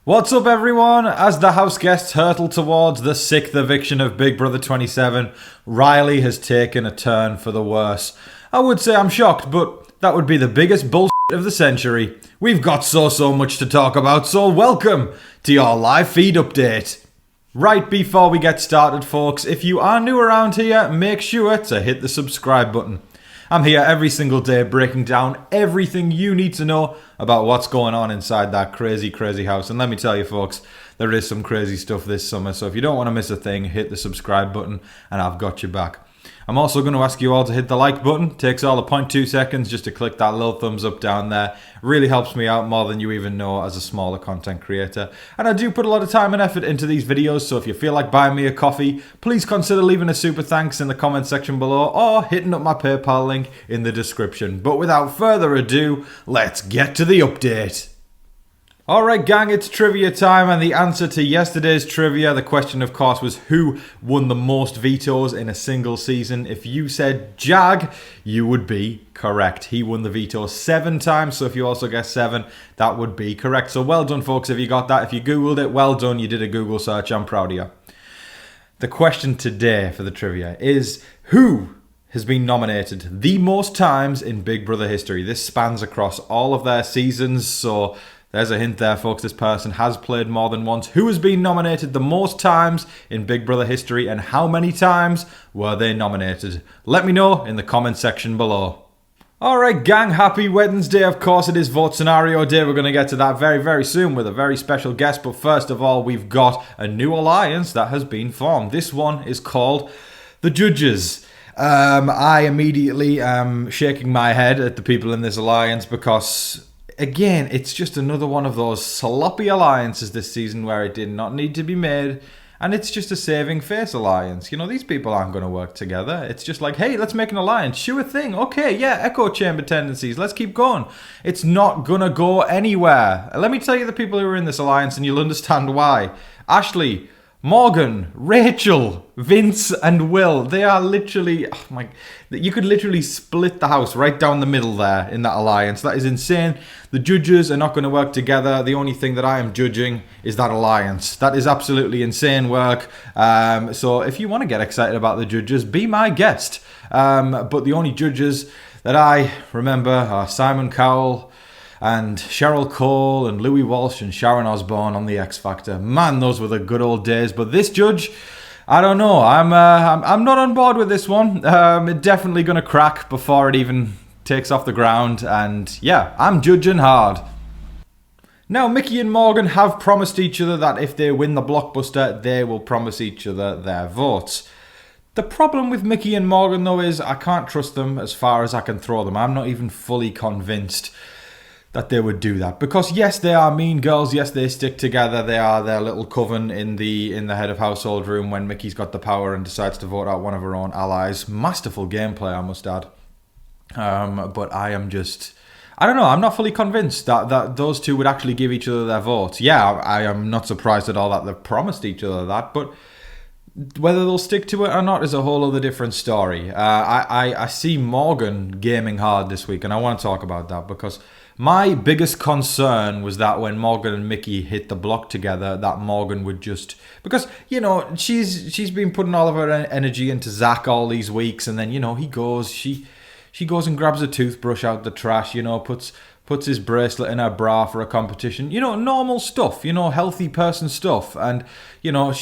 What's up, everyone? As the house guests hurtle towards the 6th eviction of Big Brother 27, Rylie has taken a turn for the worse. I would say I'm shocked, but that would be the biggest bullshit of the century. We've got so much to talk about, so welcome to your live feed update. Right before we get started, folks, if you are new around here, make sure to hit the subscribe button. I'm here every single day breaking down everything you need to know about what's going on inside that crazy house. And let me tell you, folks, there is some crazy stuff this summer. So if you don't want to miss a thing, hit the subscribe button and I've got your back. I'm also going to ask you all to hit the like button. It takes all of 0.2 seconds just to click that little thumbs up down there. Really helps me out more than you even know as a smaller content creator. And I do put a lot of time and effort into these videos, so if you feel like buying me a coffee, please consider leaving a super thanks in the comment section below or hitting up my PayPal link in the description. But without further ado, let's get to the update. Alright gang, it's trivia time, and the answer to yesterday's trivia, the question of course was who won the most vetoes in a single season. If you said Jag, you would be correct. He won the veto 7 times, so if you also guessed 7, that would be correct. So well done, folks, if you got that. If you googled it, well done, you did a Google search, I'm proud of you. The question today for the trivia is who has been nominated the most times in Big Brother history? This spans across all of their seasons, so there's a hint there, folks. This person has played more than once. Who has been nominated the most times in Big Brother history, and how many times were they nominated? Let me know in the comment section below. Alright gang, happy Wednesday. Of course it is vote scenario day. We're going to get to that very soon with a very special guest. But first of all, we've got a new alliance that has been formed. This one is called the Judges. I immediately am shaking my head at the people in this alliance because, again, it's just another one of those sloppy alliances this season where it did not need to be made, and it's just a saving face alliance. You know, these people aren't going to work together. It's just like, hey, let's make an alliance. Sure thing. Okay, yeah, echo chamber tendencies. Let's keep going. It's not going to go anywhere. Let me tell you the people who are in this alliance and you'll understand why. Ashley, Morgan, Rachel, Vince and Will, they are literally, oh my, you could literally split the house right down the middle there in that alliance. That is insane. The Judges are not going to work together. The only thing that I am judging is that alliance. That is absolutely insane work. So if you want to get excited about the Judges, be my guest. But the only Judges that I remember are Simon Cowell and Cheryl Cole and Louis Walsh and Sharon Osbourne on the X Factor. Man, those were the good old days. But this judge, I don't know. I'm not on board with this one. It's definitely going to crack before it even takes off the ground. And yeah, I'm judging hard. Now, Mickey and Morgan have promised each other that if they win the Blockbuster, they will promise each other their votes. The problem with Mickey and Morgan, though, is I can't trust them as far as I can throw them. I'm not even fully convinced that they would do that, because yes, they are mean girls, yes, they stick together, they are their little coven in the head of household room when Mickey's got the power and decides to vote out one of her own allies. Masterful gameplay, I must add. But I don't know, I'm not fully convinced that those two would actually give each other their votes. Yeah, I am not surprised at all that they've promised each other that, but whether they'll stick to it or not is a whole other different story. I see Morgan gaming hard this week, and I want to talk about that because my biggest concern was that when Morgan and Mickey hit the block together, that Morgan would just, because, you know, she's been putting all of her energy into Zach all these weeks, and then, you know, she goes and grabs a toothbrush out the trash, you know, puts his bracelet in her bra for a competition, you know, normal stuff, you know, healthy person stuff. And, you know,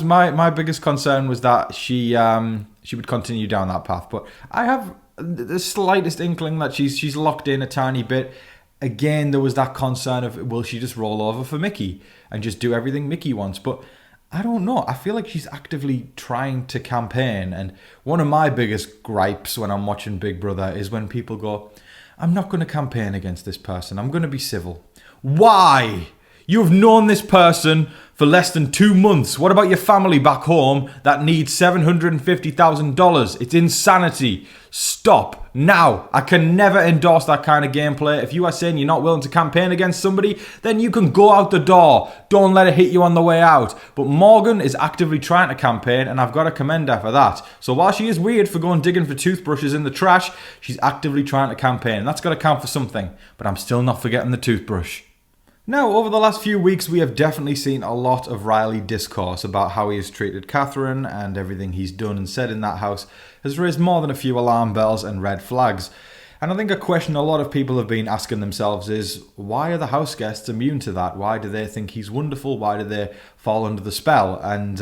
my biggest concern was that she would continue down that path. But I have the slightest inkling that she's locked in a tiny bit. Again, there was that concern of, will she just roll over for Mickey and just do everything Mickey wants? But I don't know. I feel like she's actively trying to campaign. And one of my biggest gripes when I'm watching Big Brother is when people go, I'm not going to campaign against this person. I'm going to be civil. Why? You've known this person for less than 2 months. What about your family back home that needs $750,000? It's insanity. Stop now. I can never endorse that kind of gameplay. If you are saying you're not willing to campaign against somebody, then you can go out the door. Don't let it hit you on the way out. But Morgan is actively trying to campaign, and I've got to commend her for that. So while she is weird for going digging for toothbrushes in the trash, she's actively trying to campaign. And that's got to count for something. But I'm still not forgetting the toothbrush. Now, over the last few weeks, we have definitely seen a lot of Rylie discourse about how he has treated Katherine, and everything he's done and said in that house has raised more than a few alarm bells and red flags. And I think a question a lot of people have been asking themselves is, why are the house guests immune to that? Why do they think he's wonderful? Why do they fall under the spell? And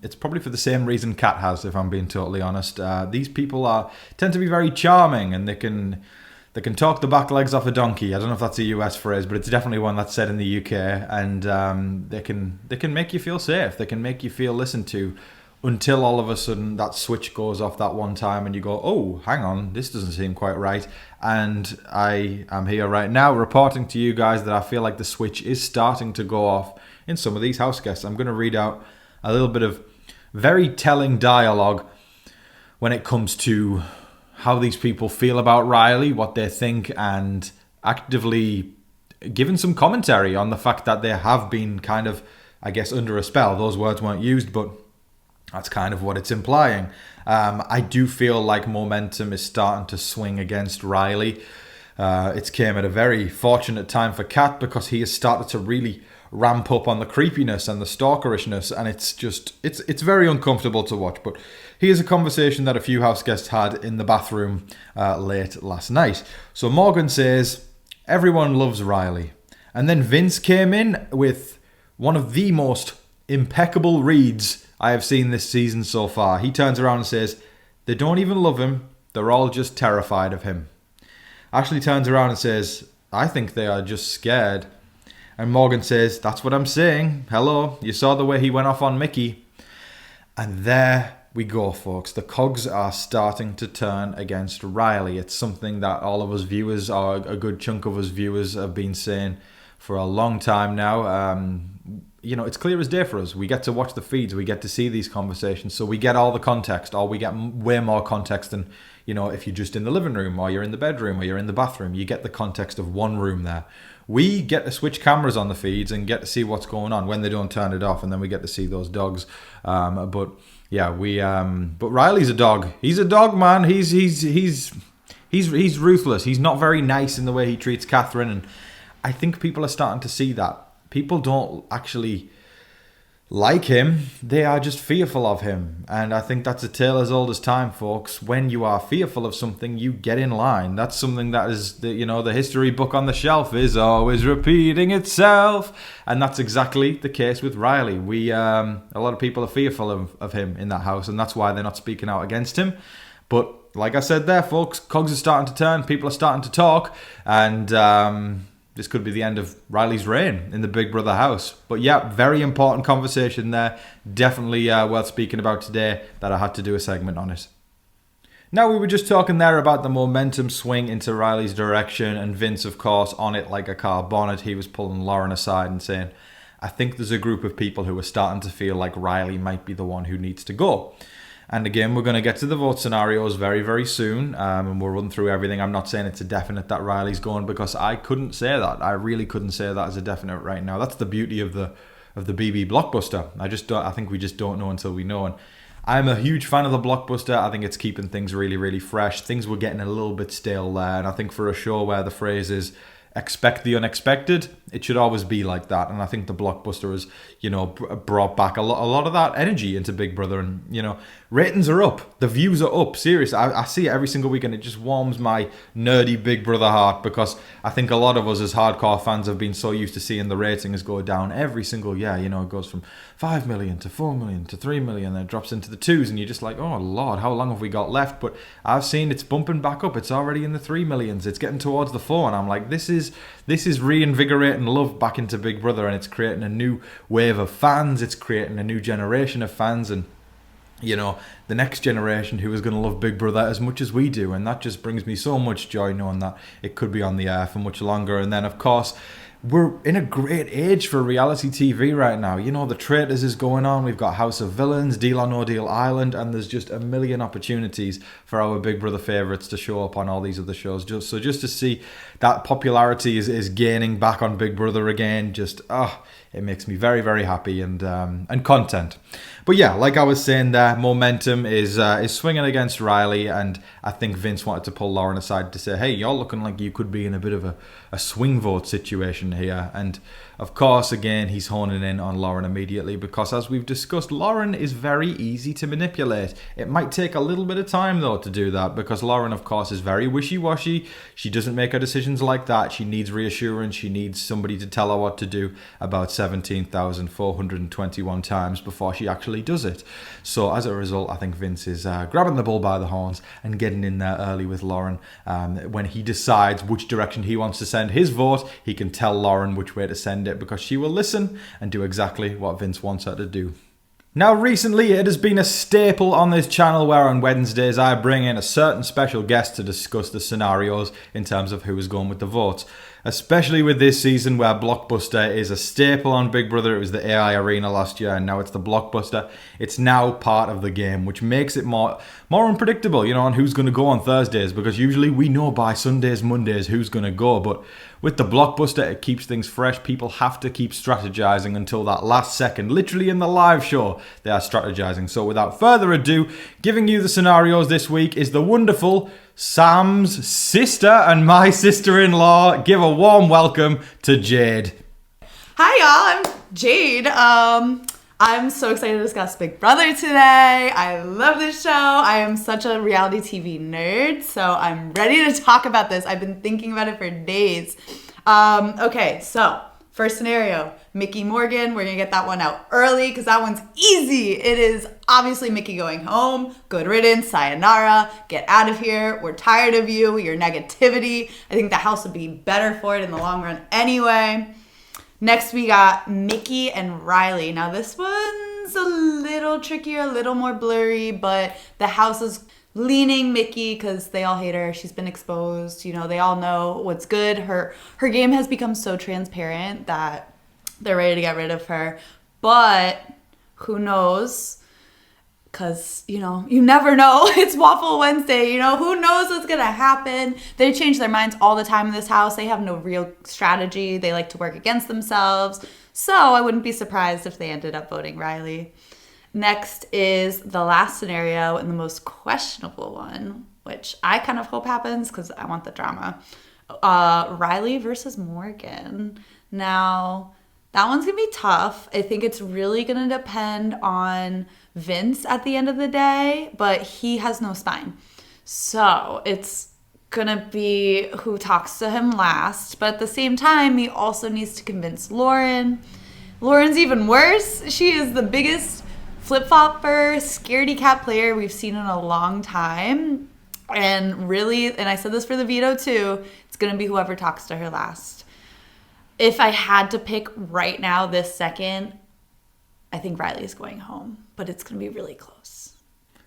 it's probably for the same reason Kat has, if I'm being totally honest. These people tend to be very charming, and they can talk the back legs off a donkey. I don't know if that's a US phrase, but it's definitely one that's said in the UK. And they can make you feel safe. They can make you feel listened to, until all of a sudden that switch goes off that one time and you go, oh, hang on, this doesn't seem quite right. And I am here right now reporting to you guys that I feel like the switch is starting to go off in some of these house guests. I'm going to read out a little bit of very telling dialogue when it comes to how these people feel about Rylie, what they think, and actively giving some commentary on the fact that they have been kind of, I guess, under a spell. Those words weren't used, but that's kind of what it's implying. I do feel like momentum is starting to swing against Rylie. It came at a very fortunate time for Kat, because he has started to really ramp up on the creepiness and the stalkerishness, and it's very uncomfortable to watch. But here's a conversation that a few house guests had in the bathroom late last night. So Morgan says, everyone loves Rylie. And then Vince came in with one of the most impeccable reads I have seen this season so far. He turns around and says, they don't even love him, they're all just terrified of him. Ashley turns around and says, I think they are just scared. And Morgan says, that's what I'm saying. Hello, you saw the way he went off on Mickey. And there we go, folks. The cogs are starting to turn against Rylie. It's something that all of us viewers, or a good chunk of us viewers, have been saying for a long time now. It's clear as day for us. We get to watch the feeds. We get to see these conversations. So we get all the context, or we get way more context than, if you're just in the living room, or you're in the bedroom, or you're in the bathroom. You get the context of one room there. We get to switch cameras on the feeds and get to see what's going on when they don't turn it off, and then we get to see those dogs. But Rylie's a dog. He's a dog, man. He's ruthless. He's not very nice in the way he treats Katherine, and I think people are starting to see that. People don't actually like him. They are just fearful of him. And I think that's a tale as old as time, folks. When you are fearful of something, you get in line. That's something that is, the history book on the shelf is always repeating itself. And that's exactly the case with Rylie. A lot of people are fearful of him in that house, and that's why they're not speaking out against him. But like I said there, folks, cogs are starting to turn. People are starting to talk. And this could be the end of Rylie's reign in the Big Brother house. But yeah, very important conversation there. Definitely worth speaking about today, that I had to do a segment on it. Now, we were just talking there about the momentum swing into Rylie's direction, and Vince, of course, on it like a car bonnet. He was pulling Lauren aside and saying, I think there's a group of people who are starting to feel like Rylie might be the one who needs to go. And again, we're going to get to the vote scenarios very, very soon, and we'll run through everything. I'm not saying it's a definite that Rylie's going, because I couldn't say that. I really couldn't say that as a definite right now. That's the beauty of the BB Blockbuster. I think we just don't know until we know. And I'm a huge fan of the Blockbuster. I think it's keeping things really, really fresh. Things were getting a little bit stale there, and I think for a show where the phrase is expect the unexpected, it should always be like that. And I think the Blockbuster has, brought back a lot of that energy into Big Brother. And, ratings are up. The views are up. Seriously, I see it every single week, and it just warms my nerdy Big Brother heart, because I think a lot of us as hardcore fans have been so used to seeing the ratings go down every single year. It goes from 5 million to 4 million to 3 million, then it drops into the twos, and you're just like, oh Lord, how long have we got left? But I've seen it's bumping back up. It's already in the 3 millions. It's getting towards the 4, and I'm like, this is reinvigorating love back into Big Brother, and it's creating a new wave of fans. It's creating a new generation of fans, and the next generation who is going to love Big Brother as much as we do. And that just brings me so much joy, knowing that it could be on the air for much longer. And then, of course, we're in a great age for reality TV right now. The Traitors is going on. We've got House of Villains, Deal or No Deal Island, and there's just a million opportunities for our Big Brother favourites to show up on all these other shows. Just to see that popularity is gaining back on Big Brother again, it makes me very, very happy and content. But yeah, like I was saying there, momentum is swinging against Rylie, and I think Vince wanted to pull Lauren aside to say, hey, you're looking like you could be in a bit of a swing vote situation here. And of course, again, he's honing in on Lauren immediately because, as we've discussed, Lauren is very easy to manipulate. It might take a little bit of time, though, to do that because Lauren, of course, is very wishy-washy. She doesn't make her decisions like that. She needs reassurance. She needs somebody to tell her what to do about 17,421 times before she actually does it. So as a result, I think Vince is grabbing the bull by the horns and getting in there early with Lauren. When he decides which direction he wants to send his vote, he can tell Lauren which way to send it because she will listen and do exactly what Vince wants her to do. Now, recently, it has been a staple on this channel where on Wednesdays I bring in a certain special guest to discuss the scenarios in terms of who is going with the votes. Especially with this season where Blockbuster is a staple on Big Brother. It was the AI Arena last year and now it's the Blockbuster. It's now part of the game, which makes it more unpredictable, on who's going to go on Thursdays, because usually we know by Sundays, Mondays who's going to go. But with the Blockbuster, it keeps things fresh. People have to keep strategizing until that last second. Literally in the live show, they are strategizing. So without further ado, giving you the scenarios this week is the wonderful Sam's sister and my sister-in-law. Give a warm welcome to Jade. Hi y'all, I'm Jade. I'm so excited to discuss Big Brother today. I love this show. I am such a reality TV nerd, so I'm ready to talk about this. I've been thinking about it for days. Okay, so first scenario, Mickey Morgan. We're gonna get that one out early because that one's easy. It is obviously Mickey going home. Good riddance, sayonara, get out of here. We're tired of you, your negativity. I think the house would be better for it in the long run anyway. Next, we got Mickey and Rylie. Now, this one's a little trickier, a little more blurry, but the house is leaning Mickey because they all hate her. She's been exposed. They all know what's good. Her game has become so transparent that they're ready to get rid of her. But who knows? Because, you never know. It's Waffle Wednesday. Who knows what's going to happen? They change their minds all the time in this house. They have no real strategy. They like to work against themselves. So I wouldn't be surprised if they ended up voting Rylie. Next is the last scenario and the most questionable one, which I kind of hope happens because I want the drama. Rylie versus Morgan. Now, that one's going to be tough. I think it's really going to depend on Vince at the end of the day, but he has no spine. So it's going to be who talks to him last. But at the same time, he also needs to convince Lauren. Lauren's even worse. She is the biggest flip-flopper, scaredy cat player we've seen in a long time. And really, and I said this for the veto too, it's going to be whoever talks to her last. If I had to pick right now, this second, I think Rylie is going home, but it's going to be really close.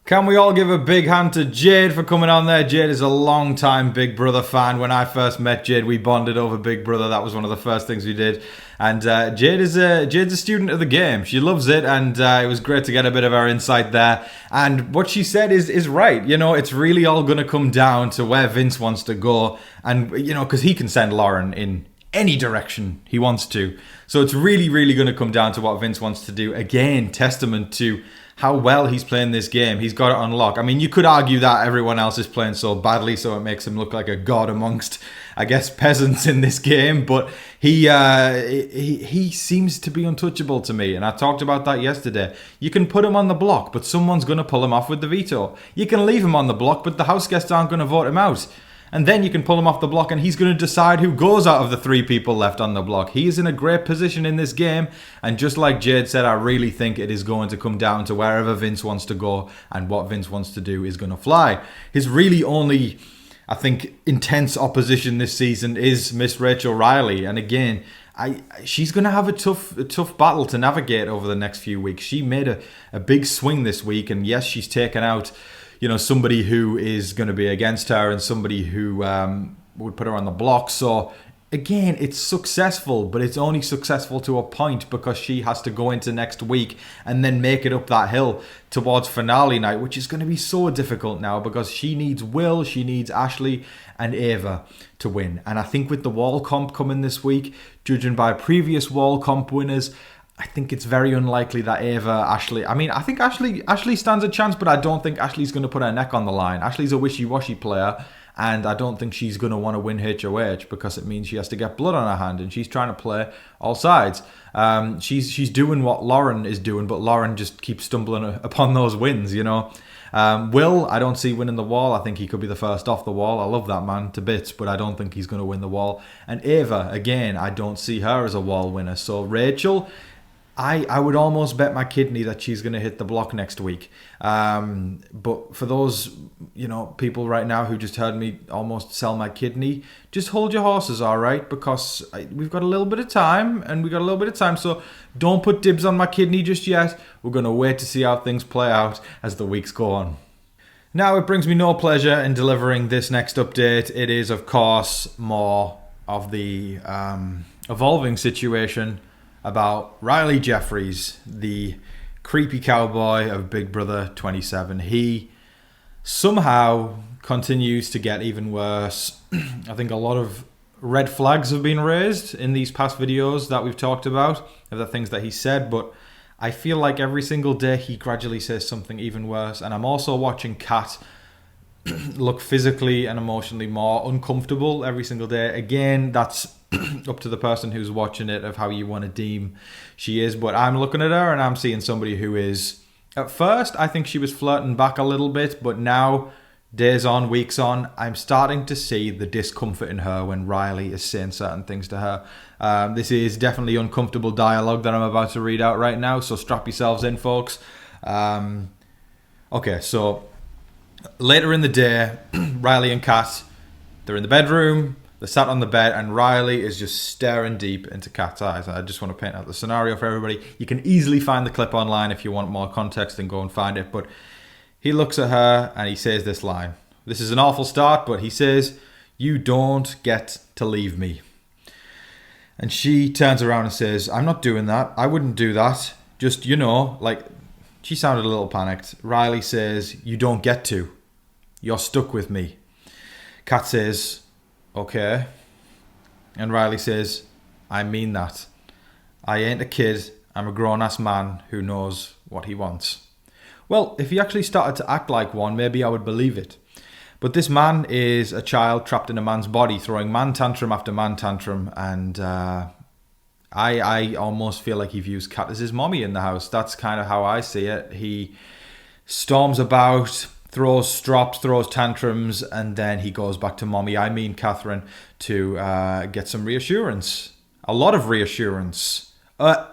Can we all give a big hand to Jade for coming on there? Jade is a long-time Big Brother fan. When I first met Jade, we bonded over Big Brother. That was one of the first things we did. And Jade's a student of the game. She loves it, and it was great to get a bit of her insight there. And what she said is right. It's really all going to come down to where Vince wants to go. And, because he can send Lauren in any direction he wants to. So it's really, really going to come down to what Vince wants to do. Again, testament to how well he's playing this game. He's got it on lock. I mean, you could argue that everyone else is playing so badly, so it makes him look like a god amongst, I guess, peasants in this game. But he seems to be untouchable to me. And I talked about that yesterday. You can put him on the block, but someone's going to pull him off with the veto. You can leave him on the block, but the house guests aren't going to vote him out. And then you can pull him off the block and he's going to decide who goes out of the 3 people left on the block. He is in a great position in this game. And just like Jade said, I really think it is going to come down to wherever Vince wants to go, and what Vince wants to do is going to fly. His really only, I think, intense opposition this season is Miss Rachel Rylie. And again, she's going to have a tough battle to navigate over the next few weeks. She made a big swing this week. And yes, she's taken out somebody who is going to be against her and somebody who would put her on the block. So again, it's successful, but it's only successful to a point because she has to go into next week and then make it up that hill towards finale night, which is going to be so difficult now because she needs Will, she needs Ashley and Ava to win. And I think with the wall comp coming this week, judging by previous wall comp winners, I think it's very unlikely that Ashley... I mean, I think Ashley stands a chance, but I don't think Ashley's going to put her neck on the line. Ashley's a wishy-washy player, and I don't think she's going to want to win HOH because it means she has to get blood on her hand, and she's trying to play all sides. She's doing what Lauren is doing, but Lauren just keeps stumbling upon those wins, you know. Will, I don't see winning the wall. I think he could be the first off the wall. I love that man to bits, but I don't think he's going to win the wall. And Ava, again, I don't see her as a wall winner. So Rachel... I would almost bet my kidney that she's going to hit the block next week. But for those, people right now who just heard me almost sell my kidney, just hold your horses, all right? Because we've got a little bit of time, So don't put dibs on my kidney just yet. We're going to wait to see how things play out as the weeks go on. Now, it brings me no pleasure in delivering this next update. It is, of course, more of the evolving situation about Rylie Jeffries, the creepy cowboy of Big Brother 27. He somehow continues to get even worse. I think a lot of red flags have been raised in these past videos that we've talked about, of the things that he said, but I feel like every single day he gradually says something even worse. And I'm also watching Kat look physically and emotionally more uncomfortable every single day. Again, that's up to the person who's watching it of how you want to deem she is, but I'm looking at her and I'm seeing somebody who is, at first I think she was flirting back a little bit, but now, days on, weeks on, I'm starting to see the discomfort in her when Rylie is saying certain things to her. This is definitely uncomfortable dialogue that I'm about to read out right now, so strap yourselves in, folks. Okay, so later in the day, Rylie and Kat, they're in the bedroom. They're sat on the bed and Rylie is just staring deep into Kat's eyes. I just want to paint out the scenario for everybody. You can easily find the clip online if you want more context and go and find it. But he looks at her and he says this line. This is an awful start, but he says, "You don't get to leave me." And she turns around and says, "I'm not doing that. I wouldn't do that. Just, she sounded a little panicked. Rylie says, "You don't get to. You're stuck with me." Kat says, "Okay." And Rylie says, "I mean that. I ain't a kid. I'm a grown-ass man who knows what he wants." Well, if he actually started to act like one, maybe I would believe it. But this man is a child trapped in a man's body, throwing man tantrum after man tantrum. And I almost feel like he views Kat as his mommy in the house. That's kind of how I see it. He storms about, throws strops, throws tantrums, and then he goes back to mommy, I mean Katherine, to get some reassurance. A lot of reassurance. A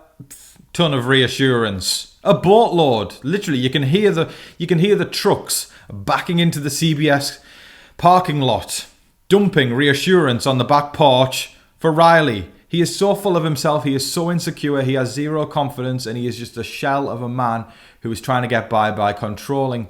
ton of reassurance. A boatload. Literally, you can hear the trucks backing into the CBS parking lot, dumping reassurance on the back porch for Rylie. He is so full of himself, he is so insecure, he has zero confidence, and he is just a shell of a man who is trying to get by controlling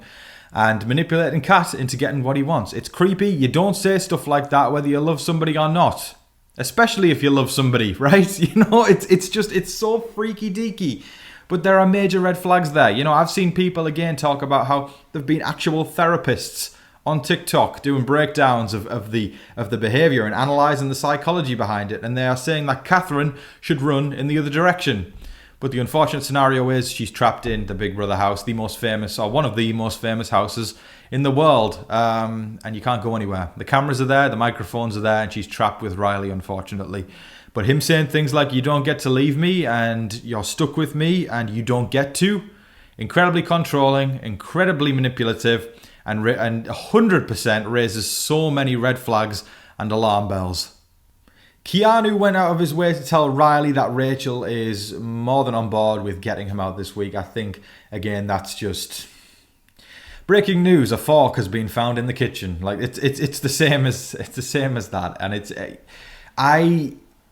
and manipulating Kat into getting what he wants. It's creepy. You don't say stuff like that whether you love somebody or not. Especially if you love somebody, right? It's so freaky deaky. But there are major red flags there. I've seen people again talk about how there've been actual therapists on TikTok doing breakdowns of the behaviour and analysing the psychology behind it. And they are saying that Katherine should run in the other direction. But the unfortunate scenario is she's trapped in the Big Brother house, the most famous, or one of the most famous houses in the world. And you can't go anywhere. The cameras are there, the microphones are there, and she's trapped with Rylie, unfortunately. But him saying things like, "You don't get to leave me," and "You're stuck with me," and "You don't get to," incredibly controlling, incredibly manipulative, and 100% raises so many red flags and alarm bells. Keanu went out of his way to tell Rylie that Rachel is more than on board with getting him out this week. I think, again, that's just breaking news. A fork has been found in the kitchen. Like it's the same as that, and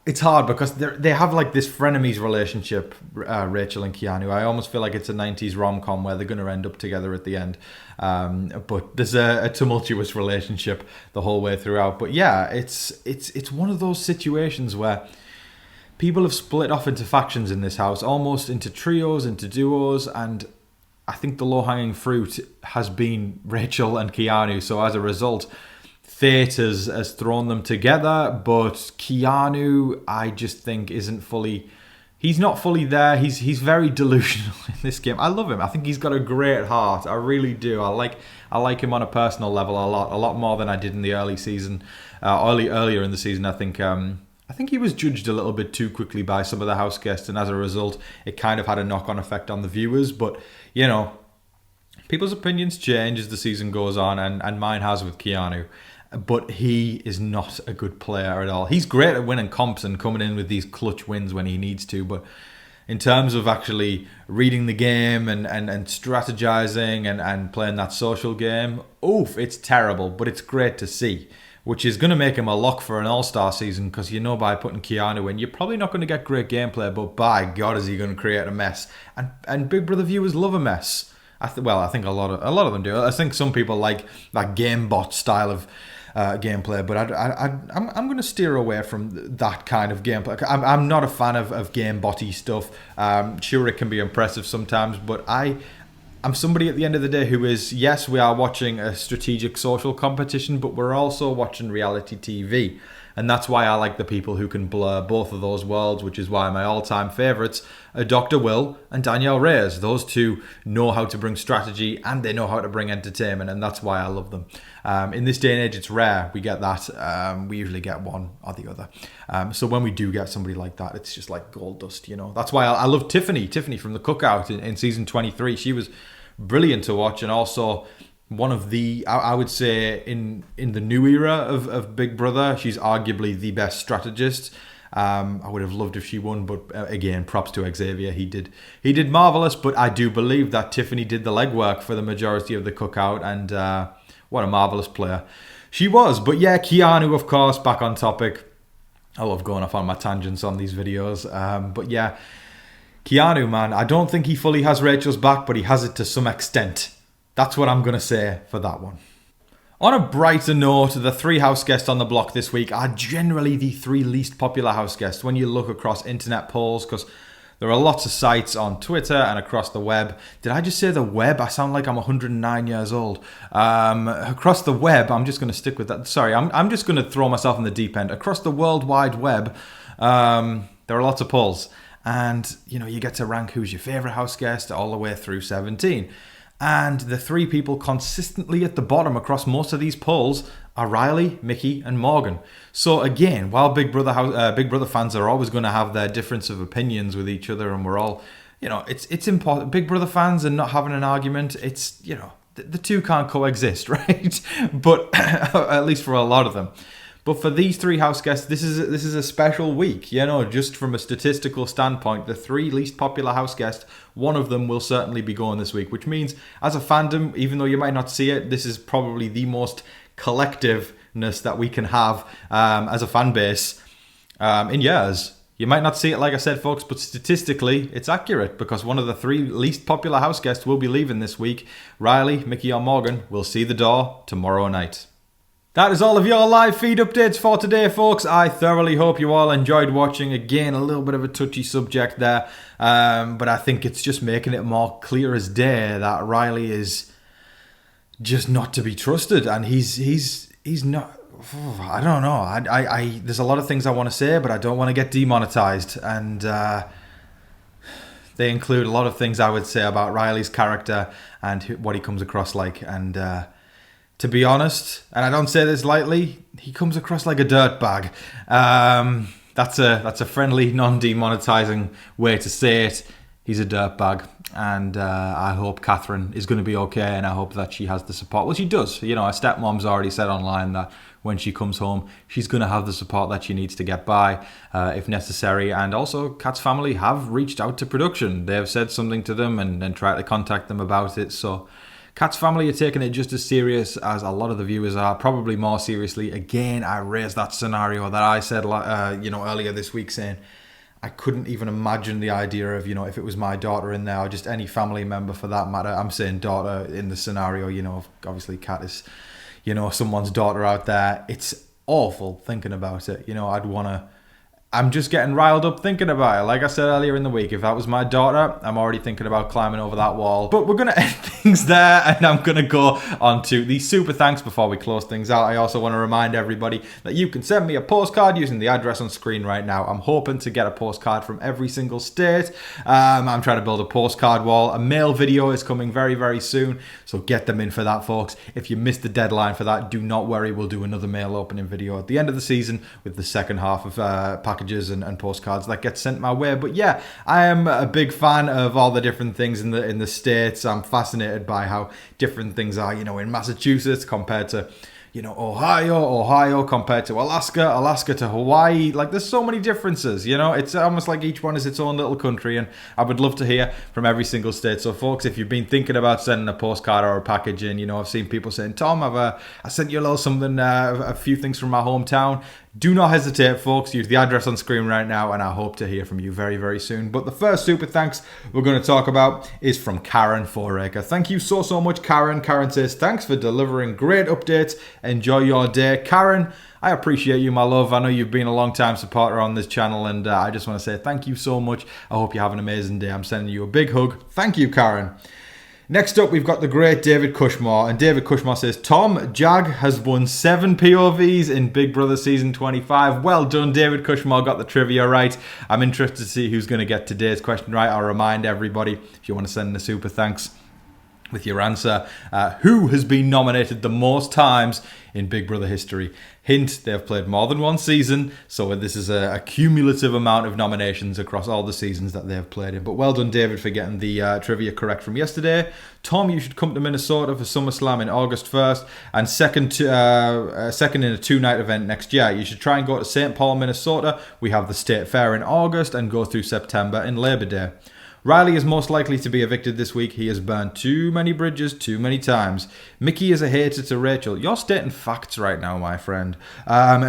it's hard because they have like this frenemies relationship, Rachel and Keanu. I almost feel like it's a 90s rom-com where they're going to end up together at the end. But there's a tumultuous relationship the whole way throughout. But yeah, it's one of those situations where people have split off into factions in this house, almost into trios, into duos, and I think the low-hanging fruit has been Rachel and Keanu. So as a result, fate has thrown them together, but Keanu, I just think, he's not fully there. He's very delusional in this game. I love him. I think he's got a great heart. I really do. I like him on a personal level a lot more than I did in the early season, earlier in the season. I think he was judged a little bit too quickly by some of the house guests, and as a result, it kind of had a knock-on effect on the viewers. But, you know, people's opinions change as the season goes on, and mine has with Keanu. But he is not a good player at all. He's great at winning comps and coming in with these clutch wins when he needs to, but in terms of actually reading the game and strategizing and playing that social game, it's terrible, but it's great to see, which is going to make him a lock for an all-star season, because you know by putting Keanu in, you're probably not going to get great gameplay, but by God is he going to create a mess. And Big Brother viewers love a mess. I think a lot of them do. I think some people like that game bot style of gameplay, but I'm going to steer away from that kind of gameplay. I'm not a fan of game botty stuff. Sure, it can be impressive sometimes, but I'm somebody at the end of the day who is, yes, we are watching a strategic social competition, but we're also watching reality TV. And that's why I like the people who can blur both of those worlds, which is why my all-time favourites are Dr. Will and Danielle Reyes. Those two know how to bring strategy and they know how to bring entertainment, and that's why I love them. In this day and age, it's rare we get that. We usually get one or the other. So when we do get somebody like that, it's just like gold dust, you know. That's why I love Tiffany from The Cookout in season 23. She was brilliant to watch, and also one of the, I would say, in the new era of Big Brother, she's arguably the best strategist. I would have loved if she won, but again, props to Xavier. He did marvelous, but I do believe that Tiffany did the legwork for the majority of the cookout, and what a marvelous player she was. But yeah, Keanu, of course, back on topic. I love going off on my tangents on these videos. But yeah, Keanu, man, I don't think he fully has Rachel's back, but he has it to some extent. That's what I'm going to say for that one. On a brighter note, the 3 house guests on the block this week are generally the 3 least popular house guests when you look across internet polls, because there are lots of sites on Twitter and across the web. Did I just say the web? I sound like I'm 109 years old. Across the web, I'm just going to stick with that. Sorry, I'm just going to throw myself in the deep end. Across the World Wide Web, there are lots of polls. And, you know, you get to rank who's your favourite house guest all the way through 17. And the 3 people consistently at the bottom across most of these polls are Rylie, Mickey, and Morgan. So again, while Big Brother fans are always going to have their difference of opinions with each other, and we're all, you know, it's important. Big Brother fans and not having an argument, it's, you know, the two can't coexist, right? But at least for a lot of them. But for these 3 house guests, this is a special week. You know, just from a statistical standpoint, the 3 least popular house guests, one of them will certainly be going this week, which means as a fandom, even though you might not see it, this is probably the most collectiveness that we can have as a fan base in years. You might not see it, like I said, folks, but statistically, it's accurate, because one of the 3 least popular house guests will be leaving this week. Rylie, Mickey, or Morgan will see the door tomorrow night. That is all of your live feed updates for today, folks. I thoroughly hope you all enjoyed watching. Again, a little bit of a touchy subject there, but I think it's just making it more clear as day that Rylie is just not to be trusted, and he's not. I don't know. I there's a lot of things I want to say, but I don't want to get demonetized, and they include a lot of things I would say about Rylie's character and what he comes across like, and. To be honest, and I don't say this lightly, he comes across like a dirtbag. That's a friendly, non-demonetizing way to say it. He's a dirtbag, and I hope Katherine is going to be okay, and I hope that she has the support. Well, she does. You know, her stepmom's already said online that when she comes home, she's going to have the support that she needs to get by, if necessary. And also, Kat's family have reached out to production. They have said something to them and tried to contact them about it. So Kat's family are taking it just as serious as a lot of the viewers are, probably more seriously. Again, I raised that scenario that I said, earlier this week, saying I couldn't even imagine the idea of, if it was my daughter in there or just any family member for that matter. I'm saying daughter in the scenario, obviously Kat is, someone's daughter out there. It's awful thinking about it. I'm just getting riled up thinking about it. Like I said earlier in the week, if that was my daughter, I'm already thinking about climbing over that wall. But we're going to end things there, and I'm going to go on to the super thanks before we close things out. I also want to remind everybody that you can send me a postcard using the address on screen right now. I'm hoping to get a postcard from every single state. I'm trying to build a postcard wall. A mail video is coming very, very soon, so get them in for that, folks. If you missed the deadline for that, do not worry. We'll do another mail opening video at the end of the season with the second half of packages and postcards that get sent my way. But yeah, I am a big fan of all the different things in the states. I'm fascinated by how different things are, in Massachusetts compared to Ohio compared to Alaska to Hawaii. Like, there's so many differences, it's almost like each one is its own little country, and I would love to hear from every single state. So folks, if you've been thinking about sending a postcard or a package in, I've seen people saying, Tom, I sent you a little something, a few things from my hometown. Do not hesitate, folks. Use the address on screen right now, and I hope to hear from you very, very soon. But the first super thanks we're going to talk about is from Karen Foraker. Thank you so, so much, Karen. Karen says, thanks for delivering great updates. Enjoy your day. Karen, I appreciate you, my love. I know you've been a long-time supporter on this channel, and I just want to say thank you so much. I hope you have an amazing day. I'm sending you a big hug. Thank you, Karen. Next up, we've got the great David Cushmore. And David Cushmore says, Tom, Jag has won 7 POVs in Big Brother Season 25. Well done, David Cushmore. Got the trivia right. I'm interested to see who's going to get today's question right. I'll remind everybody, if you want to send in a super thanks with your answer, who has been nominated the most times in Big Brother history? Hint, they have played more than one season, so this is a cumulative amount of nominations across all the seasons that they have played in. But well done, David, for getting the trivia correct from yesterday. Tom, you should come to Minnesota for SummerSlam in August 1st, and second in a 2-night event next year. You should try and go to St. Paul, Minnesota. We have the State Fair in August and go through September in Labor Day. Rylie is most likely to be evicted this week. He has burned too many bridges too many times. Mickey is a hater to Rachel. You're stating facts right now, my friend.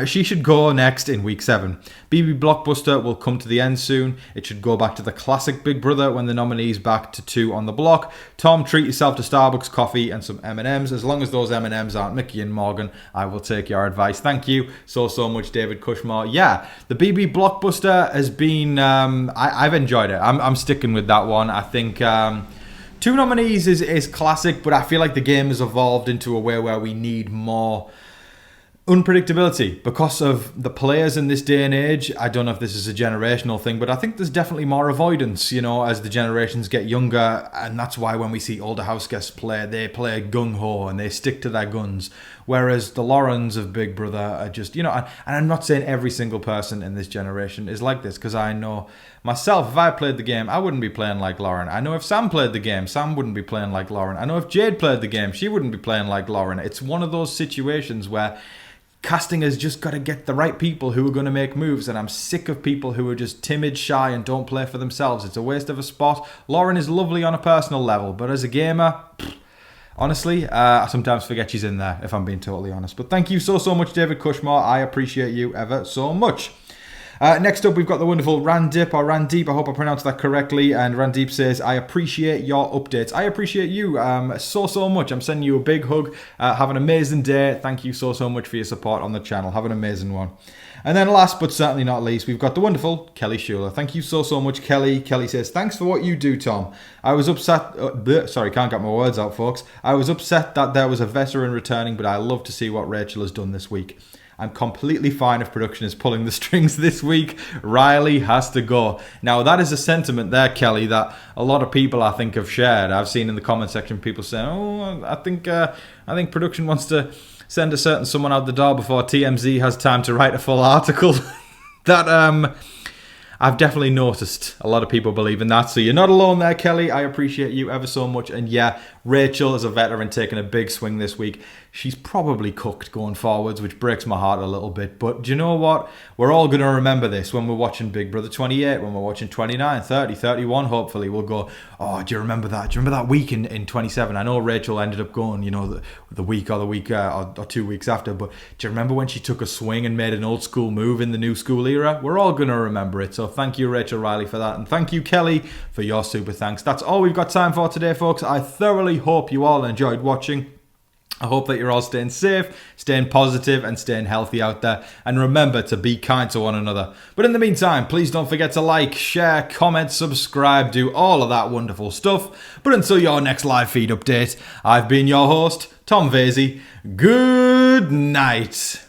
She should go next in week 7. BB Blockbuster will come to the end soon. It should go back to the classic Big Brother when the nominee's back to 2 on the block. Tom, treat yourself to Starbucks coffee and some M&Ms. As long as those M&Ms aren't Mickey and Morgan, I will take your advice. Thank you so much, David Cushmore. Yeah, the BB Blockbuster has been... I've enjoyed it. I'm sticking with that one. I think 2 nominees is classic, but I feel like the game has evolved into a way where we need more unpredictability because of the players in this day and age. I don't know if this is a generational thing, but I think there's definitely more avoidance, as the generations get younger, and that's why when we see older house guests play, they play gung-ho and they stick to their guns, whereas the Laurens of Big Brother are just, and I'm not saying every single person in this generation is like this, because I know myself, if I played the game, I wouldn't be playing like Lauren. I know if Sam played the game, Sam wouldn't be playing like Lauren. I know if Jade played the game, she wouldn't be playing like Lauren. It's one of those situations where casting has just got to get the right people who are going to make moves, and I'm sick of people who are just timid, shy, and don't play for themselves. It's a waste of a spot. Lauren is lovely on a personal level, but as a gamer, honestly, I sometimes forget she's in there, if I'm being totally honest. But thank you so much, David Cushmore. I appreciate you ever so much. Next up, we've got the wonderful Randip, or Randeep, I hope I pronounced that correctly, and Randeep says, I appreciate your updates. I appreciate you so much. I'm sending you a big hug. Have an amazing day. Thank you so much for your support on the channel. Have an amazing one. And then last but certainly not least, we've got the wonderful Kelly Schuler. Thank you so much, Kelly. Kelly says, thanks for what you do, Tom. I was upset... can't get my words out, folks. I was upset that there was a veteran returning, but I love to see what Rachel has done this week. I'm completely fine if production is pulling the strings this week. Rylie has to go. Now, that is a sentiment there, Kelly, that a lot of people, I think, have shared. I've seen in the comment section people saying, I think production wants to send a certain someone out the door before TMZ has time to write a full article. That I've definitely noticed a lot of people believe in that. So you're not alone there, Kelly. I appreciate you ever so much. And yeah, Rachel is a veteran taking a big swing this week. She's probably cooked going forwards, which breaks my heart a little bit. But do you know what? We're all going to remember this when we're watching Big Brother 28, when we're watching 29, 30, 31, hopefully. We'll go, oh, do you remember that? Do you remember that week in 27? I know Rachel ended up going, the week or 2 weeks after. But do you remember when she took a swing and made an old school move in the new school era? We're all going to remember it. So thank you, Rachel Rylie, for that. And thank you, Kelly, for your super thanks. That's all we've got time for today, folks. I thoroughly hope you all enjoyed watching. I hope that you're all staying safe, staying positive, and staying healthy out there. And remember to be kind to one another. But in the meantime, please don't forget to like, share, comment, subscribe, do all of that wonderful stuff. But until your next live feed update, I've been your host, Tom Vasey. Good night.